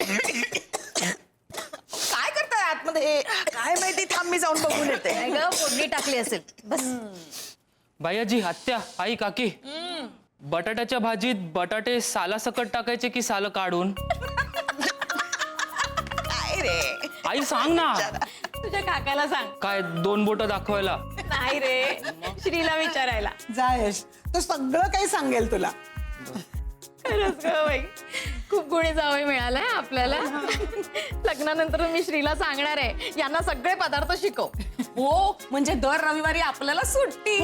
काय करताय आतमध्ये? काय माहिती, थांब मी जाऊन बघून येते. नाही ग, फोडणी टाकली असेल बस. बायाजी, आत्या, आई, काकी, बटाट्याच्या भाजीत बटाटे सालासकट टाकायचे की साल काढून? काय रे? आई सांग ना. तुझ्या काकाला सांग. काय 2 बोटं दाखवायला? नाही रे, श्रीला विचारायला. जायश, तो सगळं काही सांगेल तुला. खरंच ग बाई, खूप गुणी जावई मिळालाय आपल्याला. लग्नानंतर मी श्रीला सांगणार आहे, यांना सगळे पदार्थ शिकव. हो, म्हणजे दर रविवारी आपल्याला सुट्टी.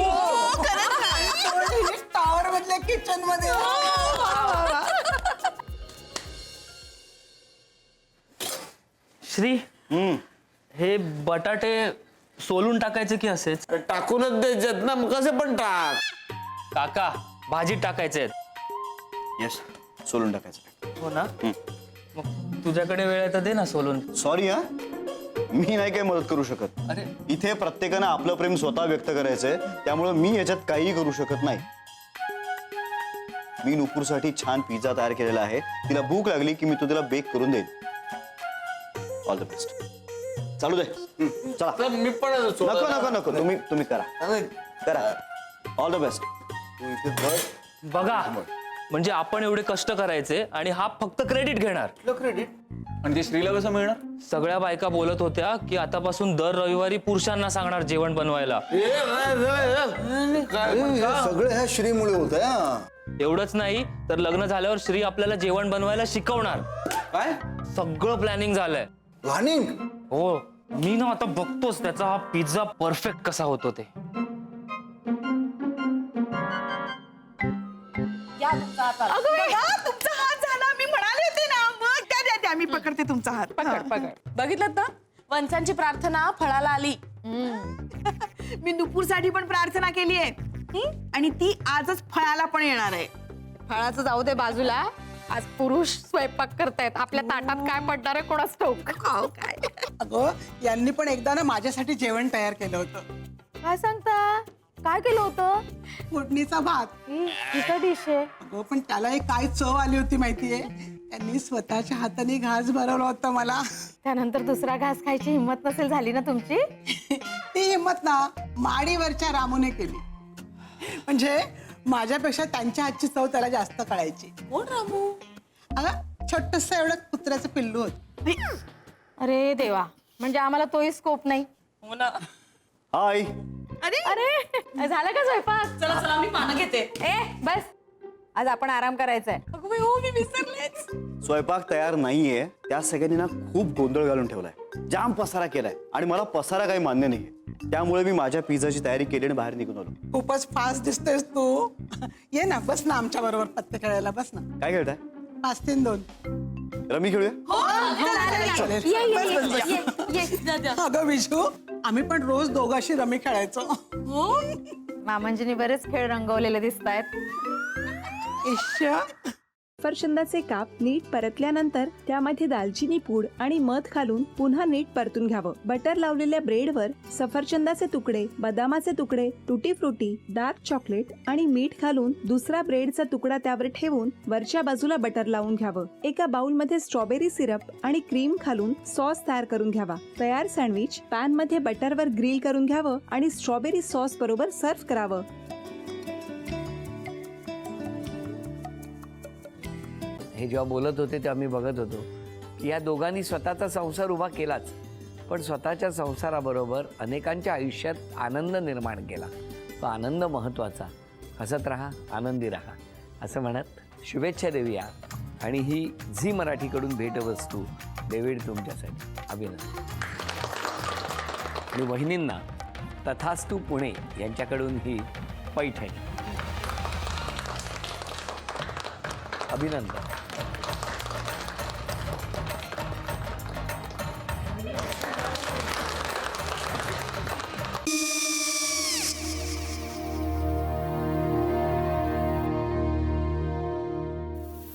टॉवर मधल्या किचन मध्ये. श्री, हे बटाटे सोलून टाकायचे की असेच? टाकूनच द्यायच्यात ना, मग कसे पण टाक. काका, भाजीत टाकायचे आहेत. येस, सोलून टाकायचं. हो ना? मग तुझ्याकडे वेळ आहे तर दे ना सोलून. सॉरी हा, मी नाही काही मदत करू शकत. अरे इथे प्रत्येकानं आपलं प्रेम स्वतः व्यक्त करायचंय, त्यामुळे मी याच्यात काहीही करू शकत नाही. मी नुपूरसाठी छान पिझ्झा तयार केलेला आहे. तिला भूक लागली की मी तो तिला बेक करून देईन. All the best. चालू दे. चला. तर मी पण नको नको नको, तुम्ही करा करा. All the best. तू इथे बस. बघा, म्हणजे आपण एवढे कष्ट करायचे आणि हा फक्त क्रेडिट घेणार. क्रेडिट आणि ते श्रीला कसं मिळणार? सगळ्या बायका बोलत होत्या की आतापासून दर रविवारी पुरुषांना सांगणार जेवण बनवायला. सगळं ह्या श्रीमुळे होत आहे. एवढंच नाही तर लग्न झाल्यावर श्री आपल्याला जेवण बनवायला शिकवणार. काय? सगळं प्लॅनिंग झालंय. प्लॅनिंग? हो, मी ना आता बघतोच त्याचा हा पिझ्झा परफेक्ट कसा होतो ते. तुमचा हात झाला, मी म्हणाले होते ना. मग द्या, मी पकडते तुमचा हात. पकड. बघितलं ना, वंचांची प्रार्थना फळाला आली. मी नुपूरसाठी पण प्रार्थना केली आहे आणि ती आजच फळाला पण येणार आहे. फळाचं जाऊ दे बाजूला, आज पुरुष स्वयंपाक करतायत. आपल्या ताटात काय पडणार आहे कोणाच ठाऊक. काय अगं, यांनी पण एकदा ना माझ्यासाठी जेवण तयार केलं होतं. काय सांगता? काय केलं होतं? फोडणीचा भात. ही काय डिश आहे? अगं, पण त्याला एक काय चव आली होती माहितीये? त्यांनी स्वतःच्या हाताने घास भरवलं होतं मला. त्यानंतर दुसरा घास खायची हिंमत नसेल झाली ना तुमची? ती हिंमत ना माडीवरच्या रामूने केली. म्हणजे माझ्यापेक्षा त्यांच्या हातची चव त्याला जास्त कळायची. कोण रामू? अगं, छोटस एवढं कुत्र्याचं पिल्लू होत. अरे देवा, म्हणजे आम्हाला तोही स्कोप नाही. हो ना. हाय. अरे झालं का स्वयंपाक? चला चला, मी पानं घेते. ए बस, आज आपण आराम करायचाय. अगं बाई, हो, मी विसरलेच. स्वयंपाक तयार नाहीये, त्या सगळ्यांनी ना खूप गोंधळ घालून ठेवलाय. जाम पसारा केलाय आणि मला पसारा काही मान्य नाहीये. त्यामुळे मी माझ्या पिझ्झाची तयारी केली आणि बाहेर निघून आलो. खूपच फास्ट दिसतोयस तू. ये ना, बस ना आमच्या बरोबर पत्ते खेळायला. बस ना. काय खेळताय? 5-3-2. रमी खेळूया? अगं विशू, आम्ही पण रोज दोघांशी रमी खेळायचो. मामांजींनी बरेच खेळ रंगवलेले दिसत आहेत. सफरचंदाचे काप नीट परतल्यानंतर त्यामध्ये दालचिनी पूड आणि मध घालून पुन्हा नीट परतून घ्यावं. बटर लावलेल्या ब्रेडवर सफरचंदाचे तुकडे, बदामाचे तुकडे, टुटी फ्रुटी, डार्क चॉकलेट आणि मीठ घालून दुसरा ब्रेडचा तुकडा त्यावर ठेवून वरच्या बाजूला बटर लावून घ्यावं. एका बाउलमध्ये स्ट्रॉबेरी सिरप आणि क्रीम घालून सॉस तयार करून घ्यावा. तयार सँडविच पॅन मध्ये बटरवर ग्रिल करून घ्यावं आणि स्ट्रॉबेरी सॉस बरोबर सर्व्ह करावं. हे जेव्हा बोलत होते तेव्हा मी बघत होतो की या दोघांनी स्वतःचा संसार उभा केलाच, पण स्वतःच्या संसाराबरोबर अनेकांच्या आयुष्यात आनंद निर्माण केला. तो आनंद महत्त्वाचा. हसत राहा, आनंदी राहा असं म्हणत शुभेच्छा देऊया. आणि ही झी मराठीकडून भेटवस्तू डेव्हिड तुमच्यासाठी. अभिनंदन. आणि वहिनींना तथास्तू पुणे यांच्याकडून ही पैठणी. अभिनंदन.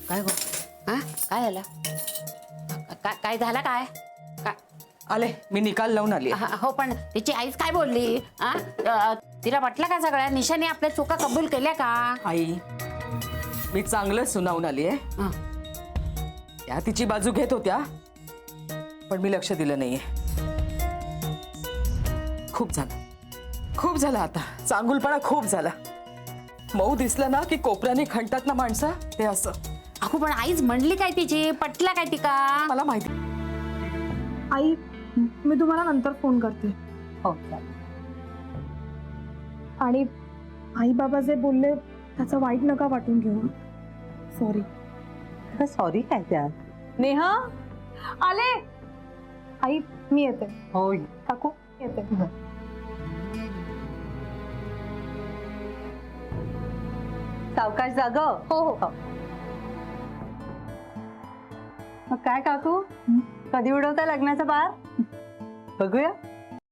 काय गो? हा, काय झालं? काय झालं? काय आले, मी निकाल लावून आली. हो, पण तिची आईच काय बोलली? तिला म्हटलं का सगळ्या निशाने आपल्या चुका कबूल केल्या का? आई, मी चांगलं सुनावून आली आहे. त्या तिची बाजू घेत होत्या, पण मी लक्ष दिलं नाहीये. खूप झालं आता. चांगुलपणा खूप झाला. मऊ दिसलं ना की कोपऱ्याने खणतात ना माणसं, ते असं. अगो पण आईच म्हणली काय तिची, पटला काय तिका? मला माहिती. आई, मी तुम्हाला नंतर फोन करते. हो, आणि आई बाबा जे बोलले त्याचं वाईट नका वाटून घेऊ. सॉरी. सॉरी काय त्या? नेहा आले. आई मी येते. होय. काकू येते. सावकाश जाग. हो हो. मग काय काकू, कधी उडवता लग्नाचा बार? बघूया.